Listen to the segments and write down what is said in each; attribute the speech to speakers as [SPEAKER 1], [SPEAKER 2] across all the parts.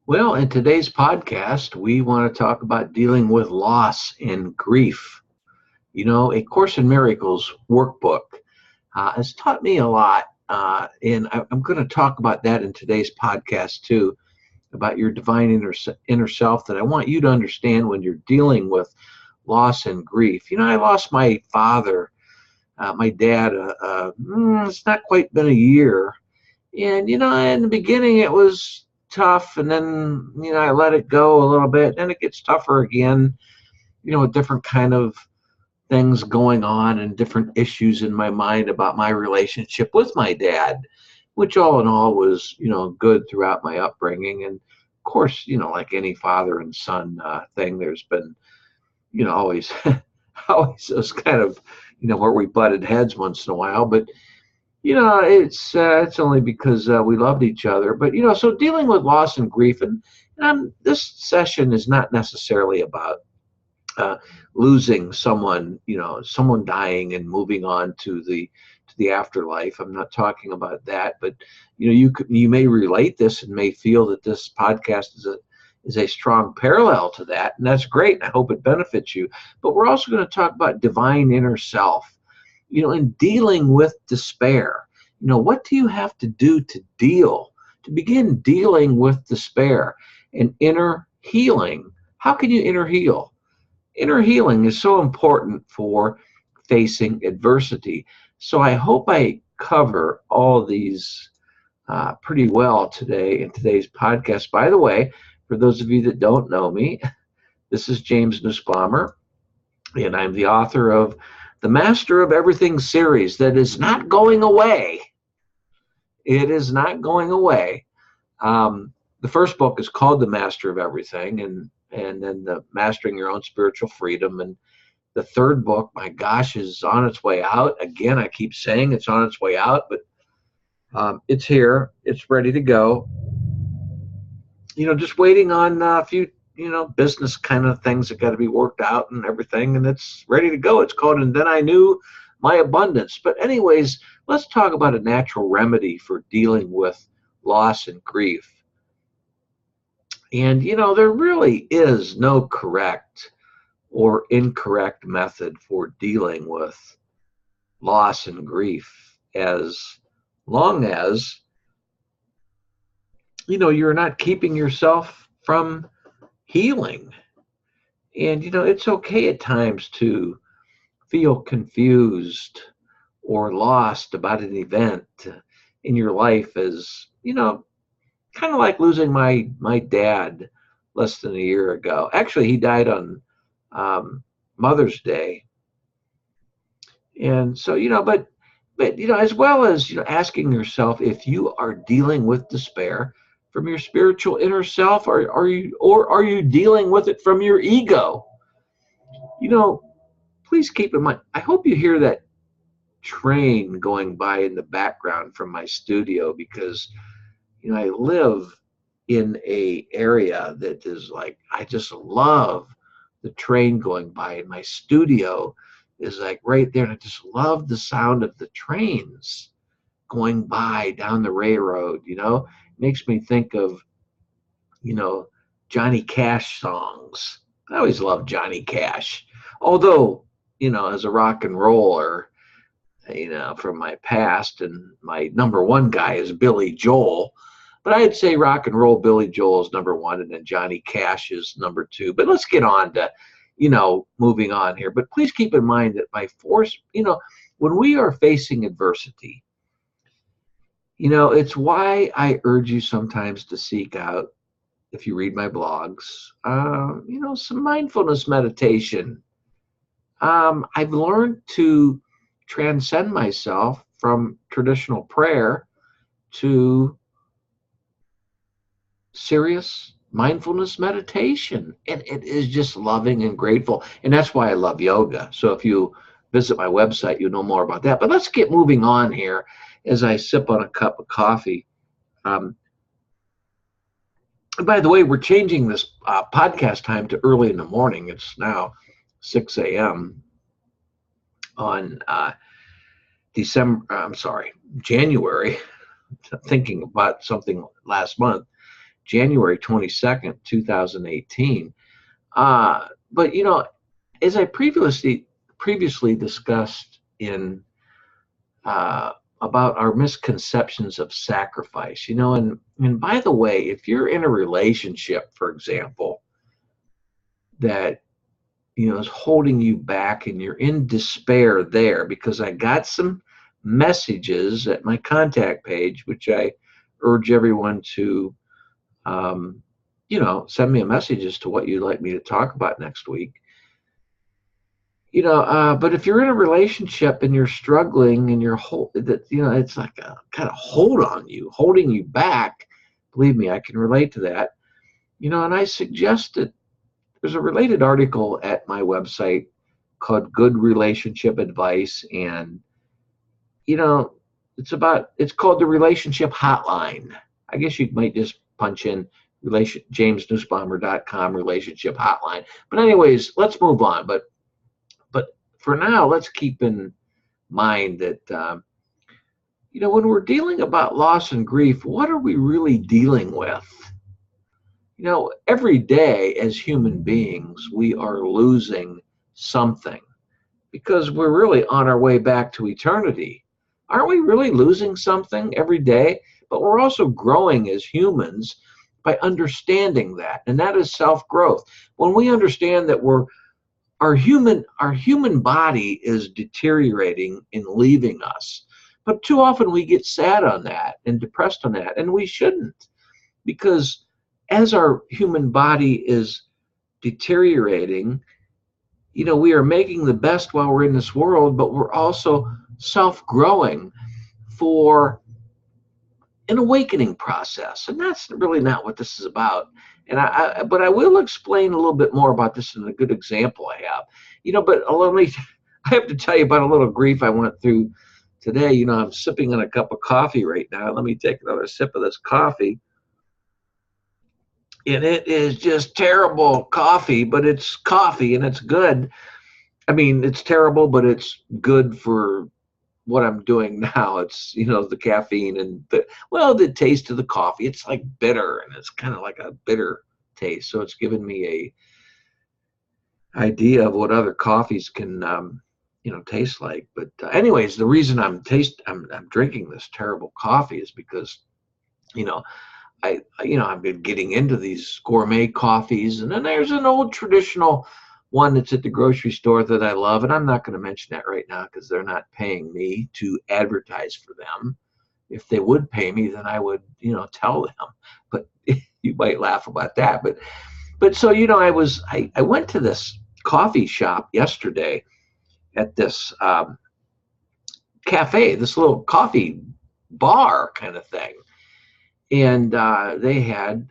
[SPEAKER 1] Well, in today's podcast, we want to talk about dealing with loss and grief. A Course in Miracles workbook has taught me a lot, and I'm going to talk about that in today's podcast too, about your divine inner self that I want you to understand when you're dealing with loss and grief. I lost my father, my dad, it's not quite been a year. And, in the beginning it was tough. And then, I let it go a little bit. And it gets tougher again, with different kind of things going on and different issues in my mind about my relationship with my dad, which all in all was, good throughout my upbringing. And of course, like any father and son thing, there's been, always, always those kind of, where we butted heads once in a while. But it's only because we loved each other. But so dealing with loss and grief, and this session is not necessarily about uh, losing someone, someone dying and moving on to the afterlife. I'm not talking about that, but you may relate this and may feel that this podcast is a strong parallel to that, and that's great. I hope it benefits you. But we're also going to talk about divine inner self, in dealing with despair. What do you have to do to begin dealing with despair and inner healing? How can you inner heal? Inner healing is so important for facing adversity. So I hope I cover all these pretty well today in today's podcast. By the way, for those of you that don't know me, this is James Nussbaumer, and I'm the author of the Master of Everything series that is not going away. It is not going away. The first book is called The Master of Everything, and then the Mastering Your Own Spiritual Freedom. And the third book, my gosh, is on its way out. Again, I keep saying it's on its way out, but it's here. It's ready to go. Just waiting on a few, business kind of things that got to be worked out and everything, and it's ready to go. It's called And Then I Knew My Abundance. But anyways, let's talk about a natural remedy for dealing with loss and grief. And, there really is no correct or incorrect method for dealing with loss and grief, as long as, you're not keeping yourself from healing. And, it's okay at times to feel confused or lost about an event in your life, as, kind of like losing my dad less than a year ago. Actually, he died on Mother's Day. And so, but as well as, asking yourself if you are dealing with despair from your spiritual inner self, or are you dealing with it from your ego? Please keep in mind, I hope you hear that train going by in the background from my studio, because I live in a area that is like, I just love the train going by, and my studio is like right there, and I just love the sound of the trains going by down the railroad. It makes me think of, Johnny Cash songs. I always loved Johnny Cash, although, as a rock and roller, from my past, and my number one guy is Billy Joel. But I'd say rock and roll, Billy Joel is number one, and then Johnny Cash is number two. But let's get on to, moving on here. But please keep in mind that by force, when we are facing adversity, it's why I urge you sometimes to seek out, if you read my blogs, some mindfulness meditation. I've learned to transcend myself from traditional prayer to serious mindfulness meditation, and it is just loving and grateful. And that's why I love yoga. So if you visit my website, you know more about that. But let's get moving on here as I sip on a cup of coffee. By the way, we're changing this podcast time to early in the morning. It's now 6 a.m. on January, thinking about something last month. January 22nd, 2018. But as I previously discussed in about our misconceptions of sacrifice, and by the way, if you're in a relationship, for example, that is holding you back and you're in despair there, because I got some messages at my contact page, which I urge everyone to send me a message as to what you'd like me to talk about next week. But if you're in a relationship and you're struggling and it's like a kind of hold on you, holding you back. Believe me, I can relate to that. And I suggested there's a related article at my website called Good Relationship Advice, and it's called the Relationship Hotline. I guess you might just punch in jamesnussbaumer.com relationship hotline. But anyways, let's move on. But for now, let's keep in mind that when we're dealing about loss and grief, what are we really dealing with? Every day as human beings, we are losing something, because we're really on our way back to eternity. Aren't we really losing something every day? But we're also growing as humans by understanding that, and that is self-growth. When we understand that our human body is deteriorating and leaving us, but too often we get sad on that and depressed on that, and we shouldn't, because as our human body is deteriorating, we are making the best while we're in this world, but we're also self-growing for an awakening process, and that's really not what this is about. And but I will explain a little bit more about this in a good example I have. But I have to tell you about a little grief I went through today. I'm sipping on a cup of coffee right now. Let me take another sip of this coffee. And it is just terrible coffee, but it's coffee and it's good. I mean, it's terrible, but it's good for what I'm doing now. It's, the caffeine and the taste of the coffee. It's like bitter, and it's kind of like a bitter taste. So it's given me a idea of what other coffees can, taste like. But anyways, the reason I'm drinking this terrible coffee is because, I've been getting into these gourmet coffees, and then there's an old traditional one that's at the grocery store that I love, and I'm not going to mention that right now because they're not paying me to advertise for them. If they would pay me, then I would, tell them. But you might laugh about that. But so I went to this coffee shop yesterday at this cafe, this little coffee bar kind of thing. And I had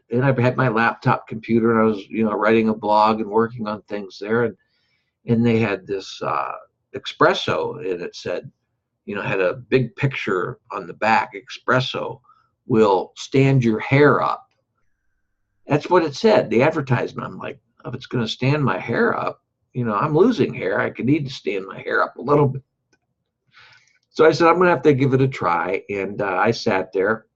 [SPEAKER 1] my laptop computer, and I was, writing a blog and working on things there. And they had this espresso, and it said, had a big picture on the back, espresso will stand your hair up. That's what it said, the advertisement. I'm like, if it's going to stand my hair up, I'm losing hair. I could need to stand my hair up a little bit. So I said, I'm going to have to give it a try. And I sat there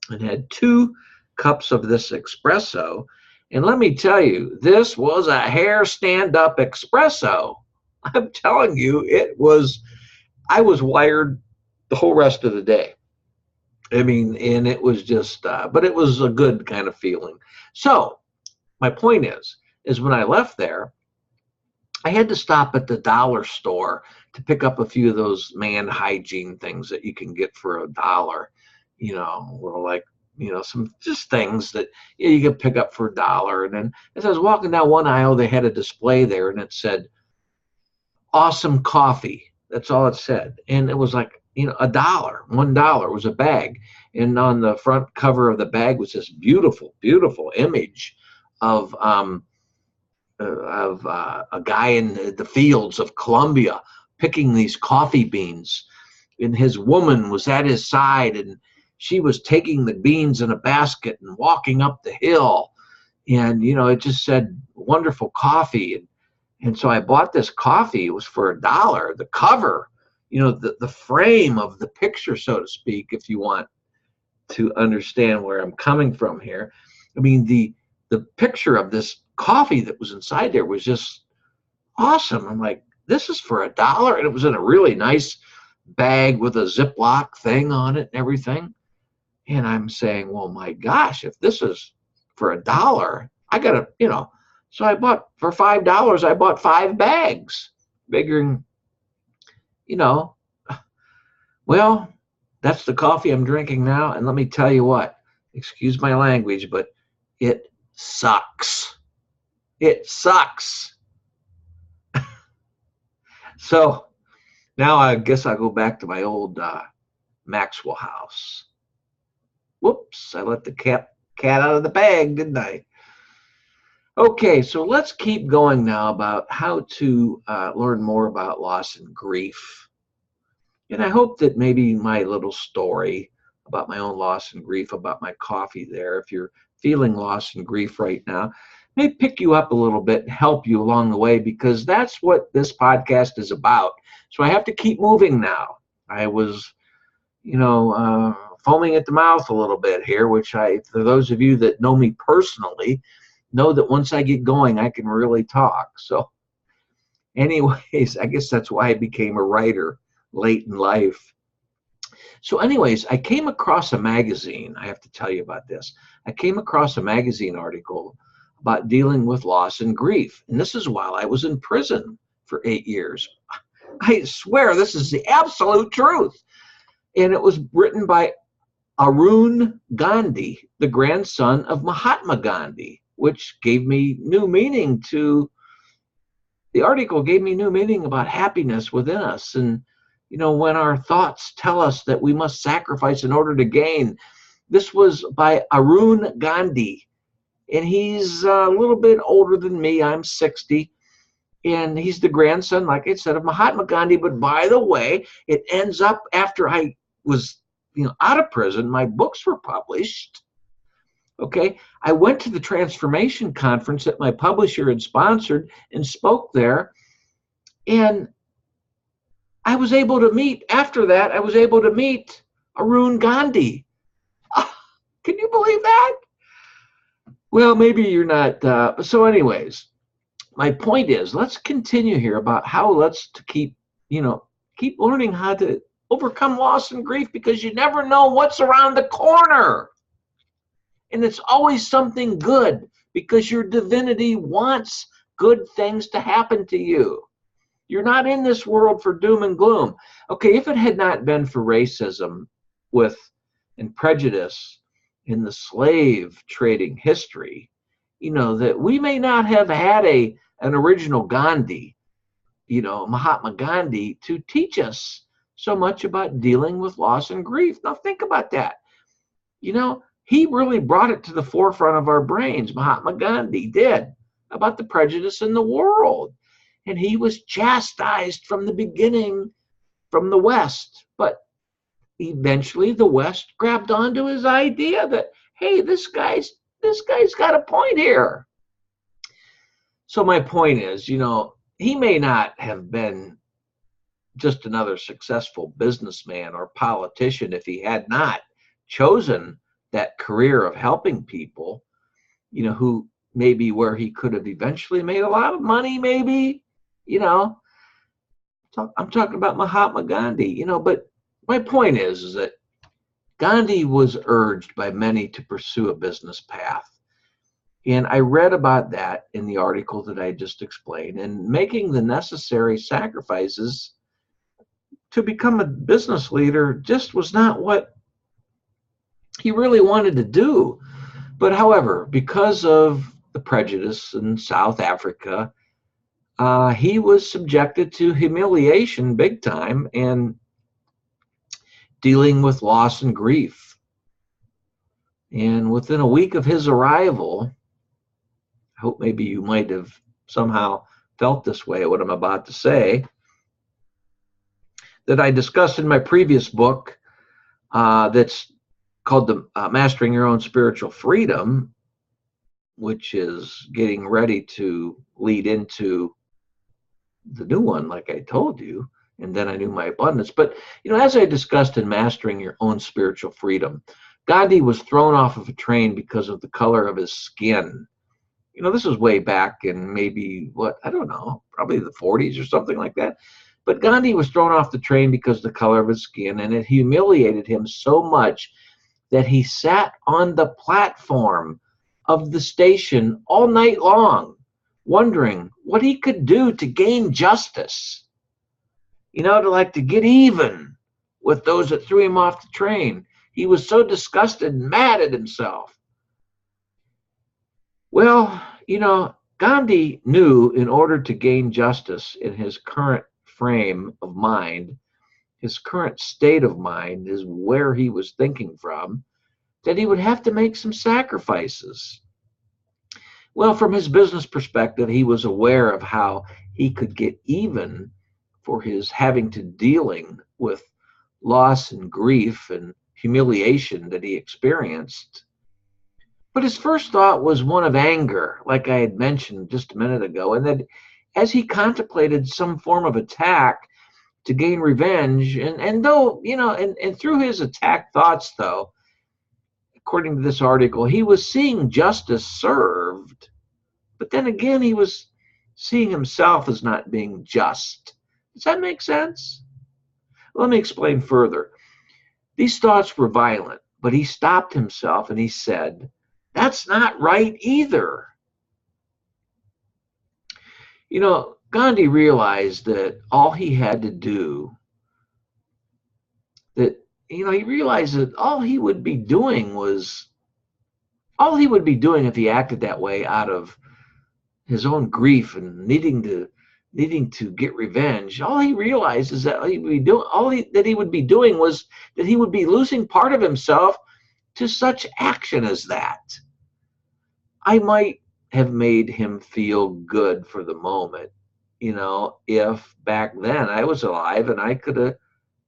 [SPEAKER 1] and had 2 cups of this espresso. And let me tell you, this was a hair stand-up espresso. I'm telling you, I was wired the whole rest of the day. I mean, and it was just, but it was a good kind of feeling. So my point is when I left there, I had to stop at the dollar store to pick up a few of those man hygiene things that you can get for $1. Some just things that you can pick up for $1. And then as I was walking down one aisle, they had a display there, and it said, "Awesome coffee." That's all it said. And it was like, $1 was a bag. And on the front cover of the bag was this beautiful, beautiful image of a guy in the fields of Colombia picking these coffee beans. And his woman was at his side, and she was taking the beans in a basket and walking up the hill. And, it just said wonderful coffee. And so I bought this coffee. It was for $1. The cover, the frame of the picture, so to speak, if you want to understand where I'm coming from here. I mean, the picture of this coffee that was inside there was just awesome. I'm like, this is for $1, and it was in a really nice bag with a Ziploc thing on it and everything. And I'm saying, well, my gosh, if this is for $1, I gotta, So I bought for $5. I bought 5 bags, figuring, you know, well, that's the coffee I'm drinking now. And let me tell you what, excuse my language, but it sucks. It sucks. So now I guess I'll go back to my old Maxwell house. Whoops, I let the cat out of the bag, didn't I? Okay, so let's keep going now about how to learn more about loss and grief. And I hope that maybe my little story about my own loss and grief, about my coffee there, if you're feeling loss and grief right now, may pick you up a little bit and help you along the way, because that's what this podcast is about. So I have to keep moving now. I was, foaming at the mouth a little bit here, which for those of you that know me personally, know that once I get going, I can really talk. So anyways, I guess that's why I became a writer late in life. So anyways, I came across a magazine. I have to tell you about this. I came across a magazine article about dealing with loss and grief. And this is while I was in prison for 8 years. I swear this is the absolute truth. And it was written by Arun Gandhi, the grandson of Mahatma Gandhi, which gave me new meaning to the article, gave me new meaning about happiness within us. And, when our thoughts tell us that we must sacrifice in order to gain. This was by Arun Gandhi. And he's a little bit older than me. I'm 60. And he's the grandson, like I said, of Mahatma Gandhi. But by the way, it ends up after I was out of prison, my books were published. Okay, I went to the transformation conference that my publisher had sponsored and spoke there. And I was able to meet, after that, I was able to meet Arun Gandhi. Can you believe that? Well, maybe you're not. So anyways, my point is, let's continue here about how keep learning how to overcome loss and grief, because you never know what's around the corner. And it's always something good, because your divinity wants good things to happen to you. You're not in this world for doom and gloom. Okay, if it had not been for racism and prejudice in the slave trading history, that we may not have had an original Gandhi, Mahatma Gandhi, to teach us so much about dealing with loss and grief. Now think about that. He really brought it to the forefront of our brains. Mahatma Gandhi did, about the prejudice in the world. And he was chastised from the beginning from the West. But eventually the West grabbed onto his idea that, hey, this guy's got a point here. So my point is, he may not have been just another successful businessman or politician if he had not chosen that career of helping people, who maybe where he could have eventually made a lot of money, maybe, I'm talking about Mahatma Gandhi, but my point is that Gandhi was urged by many to pursue a business path. And I read about that in the article that I just explained, and making the necessary sacrifices to become a business leader just was not what he really wanted to do. But however, because of the prejudice in South Africa, he was subjected to humiliation big time and dealing with loss and grief. And within a week of his arrival, I hope maybe you might have somehow felt this way at what I'm about to say, that I discussed in my previous book, that's called the Mastering Your Own Spiritual Freedom, which is getting ready to lead into the new one, like I told you, and then I knew my abundance. But as I discussed in Mastering Your Own Spiritual Freedom, Gandhi was thrown off of a train because of the color of his skin. This was way back in maybe, I don't know, probably the 40s or something like that. But Gandhi was thrown off the train because of the color of his skin, and it humiliated him so much that he sat on the platform of the station all night long, wondering what he could do to gain justice, to get even with those that threw him off the train. He was so disgusted and mad at himself. Well, Gandhi knew in order to gain justice in his current frame of mind, his current state of mind is where he was thinking from, that he would have to make some sacrifices. Well, from his business perspective, he was aware of how he could get even for his having to dealing with loss and grief and humiliation that he experienced. But his first thought was one of anger, like I had mentioned just a minute ago, and that as he contemplated some form of attack to gain revenge, and though, and through his attack thoughts, though, according to this article, he was seeing justice served, but then again, he was seeing himself as not being just. Does that make sense? Let me explain further. These thoughts were violent, but he stopped himself and he said, "That's not right either." Gandhi realized that all he had to do, he realized that all he would be doing if he acted that way out of his own grief and needing to get revenge. All he realized is that he would be doing was that he would be losing part of himself to such action as that. I might have made him feel good for the moment, if back then I was alive and I could have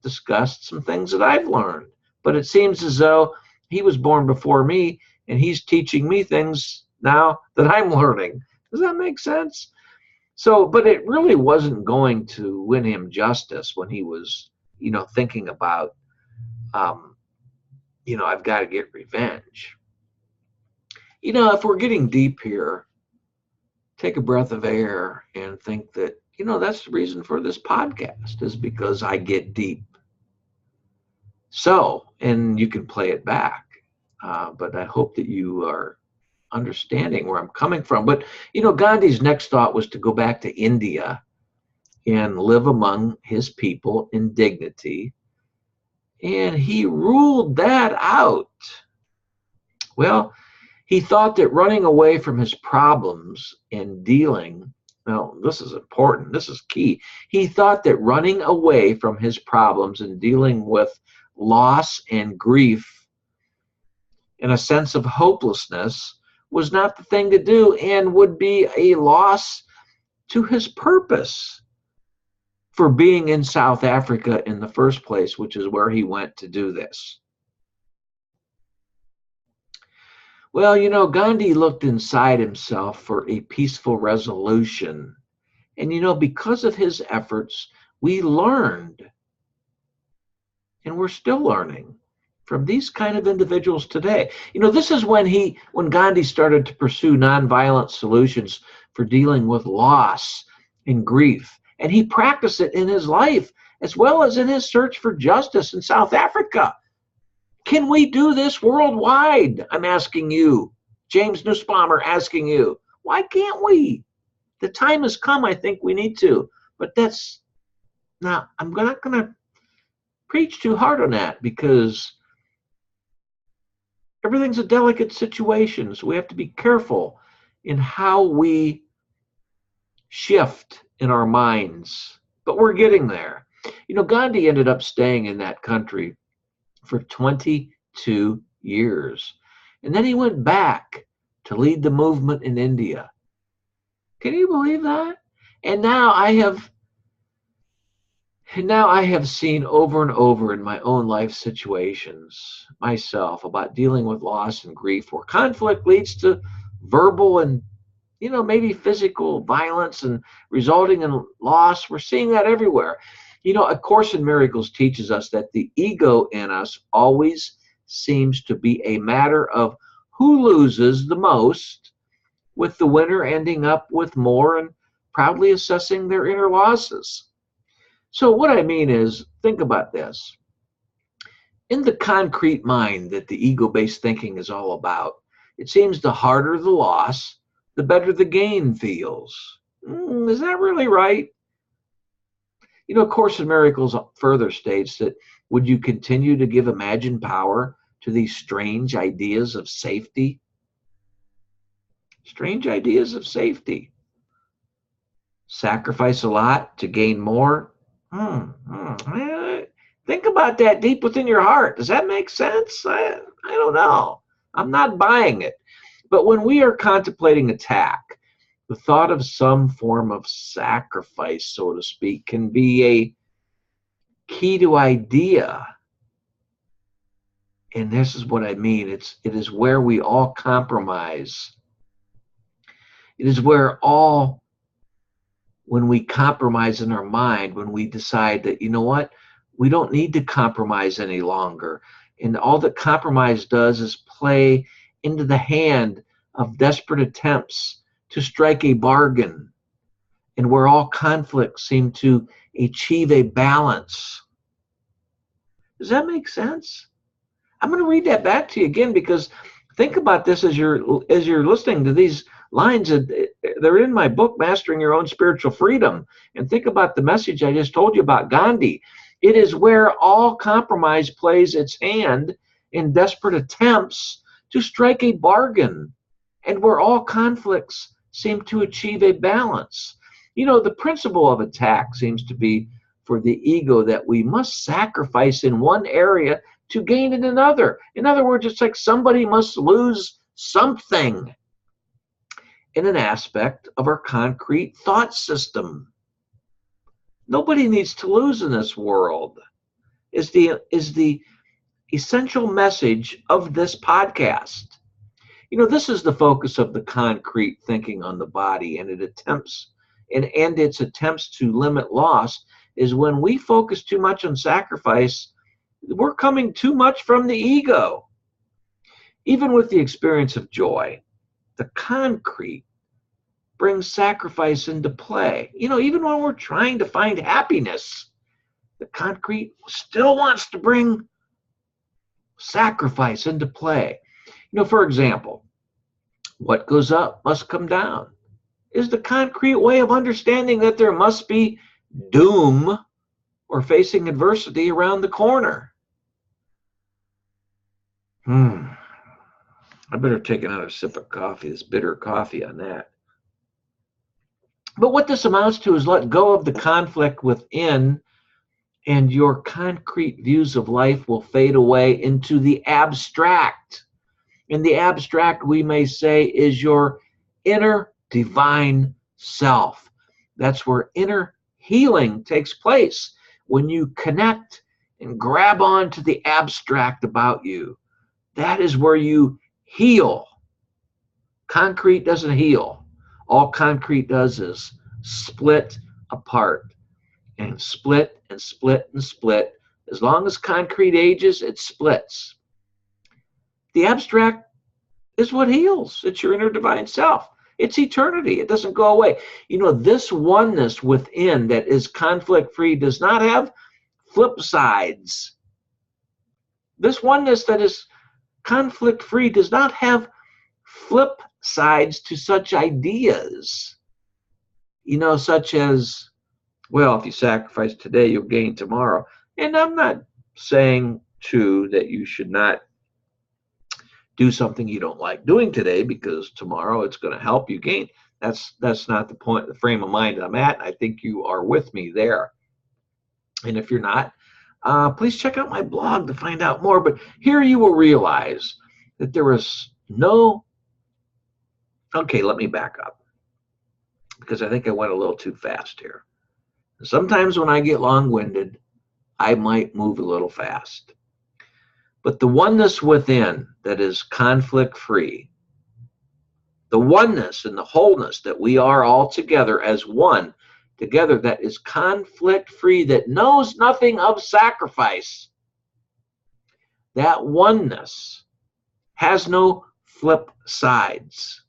[SPEAKER 1] discussed some things that I've learned. But it seems as though he was born before me and he's teaching me things now that I'm learning. Does that make sense? So, but it really wasn't going to win him justice when he was, thinking about, I've got to get revenge. If we're getting deep here, take a breath of air and think that, that's the reason for this podcast, is because I get deep. So, and you can play it back, but I hope that you are understanding where I'm coming from. But, Gandhi's next thought was to go back to India and live among his people in dignity. And he ruled that out. Well, he thought that running away from his problems and dealing, well, this is important, this is key. He thought that running away from his problems and dealing with loss and grief and a sense of hopelessness was not the thing to do and would be a loss to his purpose for being in South Africa in the first place, which is where he went to do this. Well, Gandhi looked inside himself for a peaceful resolution. And, because of his efforts, we learned, and we're still learning from these kind of individuals today. This is when Gandhi started to pursue nonviolent solutions for dealing with loss and grief. And he practiced it in his life as well as in his search for justice in South Africa. Can we do this worldwide? I'm asking you. James Nussbaumer asking you. Why can't we? The time has come, I think we need to. But I'm not going to preach too hard on that, because everything's a delicate situation. So we have to be careful in how we shift in our minds. But we're getting there. Gandhi ended up staying in that country for 22 years. And then he went back to lead the movement in India. Can you believe that? And now I have seen over and over in my own life situations myself about dealing with loss and grief, where conflict leads to verbal and maybe physical violence and resulting in loss. We're seeing that everywhere. A Course in Miracles teaches us that the ego in us always seems to be a matter of who loses the most, with the winner ending up with more and proudly assessing their inner losses. So what I mean is, think about this. In the concrete mind that the ego-based thinking is all about, it seems the harder the loss, the better the gain feels. Is that really right? You know, Course in Miracles further states that, would you continue to give imagined power to these strange ideas of safety? Strange ideas of safety. Sacrifice a lot to gain more? Think about that deep within your heart. Does that make sense? I don't know. I'm not buying it. But when we are contemplating attack, the thought of some form of sacrifice, so to speak, can be a key to idea. And this is what I mean. It is where we all compromise. It is where when we compromise in our mind, when we decide that, you know what, we don't need to compromise any longer. And all that compromise does is play into the hand of desperate attempts to strike a bargain, and where all conflicts seem to achieve a balance. Does that make sense? I'm going to read that back to you again, because think about this as you're listening to these lines. They're in my book, Mastering Your Own Spiritual Freedom. And think about the message I just told you about Gandhi. It is where all compromise plays its hand in desperate attempts to strike a bargain, and where all conflicts seem to achieve a balance. You know, the principle of attack seems to be for the ego that we must sacrifice in one area to gain in another. In other words, it's like somebody must lose something in an aspect of our concrete thought system. Nobody needs to lose in this world, is the essential message of this podcast. You know, this is the focus of the concrete thinking on the body, and its attempts to limit loss is when we focus too much on sacrifice, we're coming too much from the ego. Even with the experience of joy, the concrete brings sacrifice into play. You know, even when we're trying to find happiness, the concrete still wants to bring sacrifice into play. You know, for example, what goes up must come down is the concrete way of understanding that there must be doom or facing adversity around the corner. I better take another sip of coffee, this bitter coffee on that. But what this amounts to is let go of the conflict within, and your concrete views of life will fade away into the abstract. And the abstract, we may say, is your inner divine self. That's where inner healing takes place, when you connect and grab on to the abstract about you. That is where you heal. Concrete doesn't heal. All concrete does is split apart and split and split and split. As long as concrete ages, it splits. The abstract is what heals. It's your inner divine self. It's eternity. It doesn't go away. You know, this oneness within that is conflict-free does not have flip sides. This oneness that is conflict-free does not have flip sides to such ideas. You know, such as, well, if you sacrifice today, you'll gain tomorrow. And I'm not saying, too, that you should not do something you don't like doing today, because tomorrow it's going to help you gain. That's not the point, the frame of mind I'm at. I think you are with me there. And if you're not, please check out my blog to find out more. But here you will realize that there is no... Okay, let me back up, because I think I went a little too fast here. Sometimes when I get long-winded, I might move a little fast. But the oneness within that is conflict-free, the oneness and the wholeness that we are all together as one, together, that is conflict-free, that knows nothing of sacrifice, That oneness has no flip sides.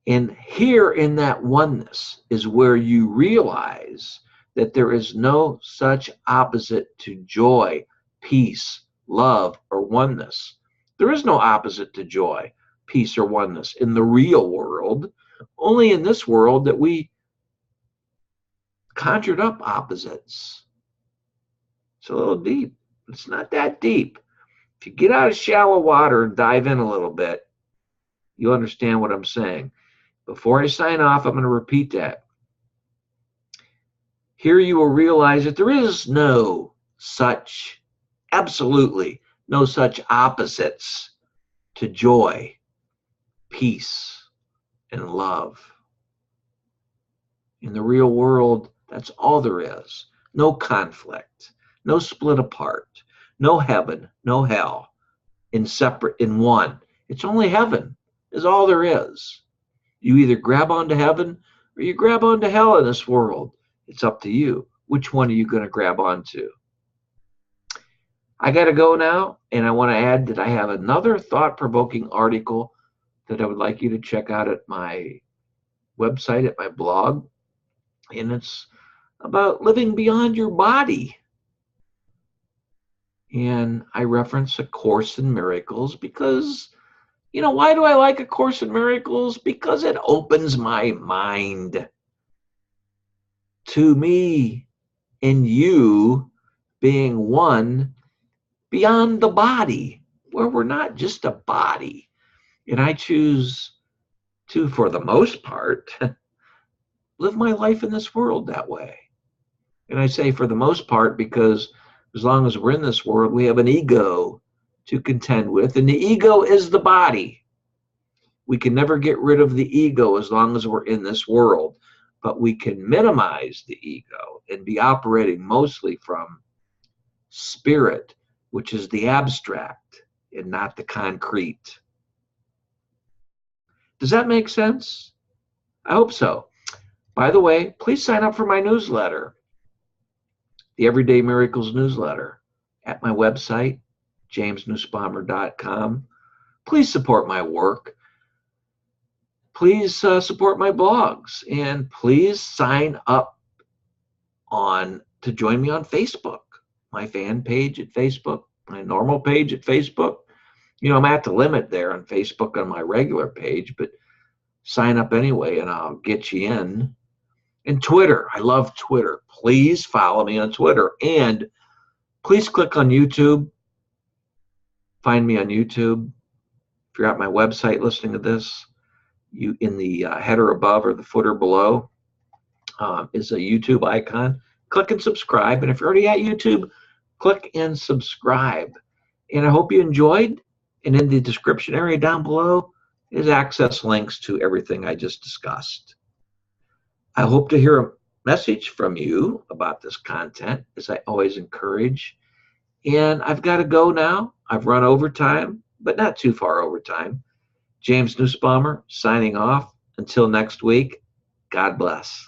[SPEAKER 1] And here in that oneness is where you realize that there is no such opposite to joy, peace, love, or oneness. There is no opposite to joy, peace, or oneness in the real world. Only in this world that we conjured up opposites. It's a little deep. It's not that deep. If you get out of shallow water and dive in a little bit, you'll understand what I'm saying. Before I sign off, I'm going to repeat that. Here you will realize that there is no such, absolutely no such opposites to joy, peace, and love. In the real world, that's all there is. No conflict, no split apart, no heaven, no hell, in separate, in one. It's only heaven is all there is. You either grab onto heaven or you grab onto hell in this world. It's up to you. Which one are you going to grab onto? I got to go now, and I want to add that I have another thought-provoking article that I would like you to check out at my website, at my blog, and it's about living beyond your body. And I reference A Course in Miracles because, why do I like A Course in Miracles? Because it opens my mind to me and you being one beyond the body, where we're not just a body. And I choose to, for the most part, live my life in this world that way. And I say for the most part because as long as we're in this world, we have an ego to contend with, and the ego is the body. We can never get rid of the ego as long as we're in this world, but we can minimize the ego and be operating mostly from spirit, which is the abstract and not the concrete. Does that make sense? I hope so. By the way, please sign up for my newsletter, the Everyday Miracles newsletter, at my website, jamesnussbaumer.com. Please support my work. Please support my blogs, and please sign up to join me on Facebook, my fan page at Facebook, my normal page at Facebook. I'm at the limit there on Facebook on my regular page, but sign up anyway and I'll get you in. And Twitter, I love Twitter. Please follow me on Twitter, and please click on YouTube. Find me on YouTube. If you're at my website listening to this, you in the header above or the footer below is a YouTube icon. Click and subscribe. And if you're already at YouTube, click and subscribe. And I hope you enjoyed. And in the description area down below is access links to everything I just discussed. I hope to hear a message from you about this content, as I always encourage. And I've got to go now. I've run overtime, but not too far overtime. James Nussbaumer signing off. Until next week, God bless.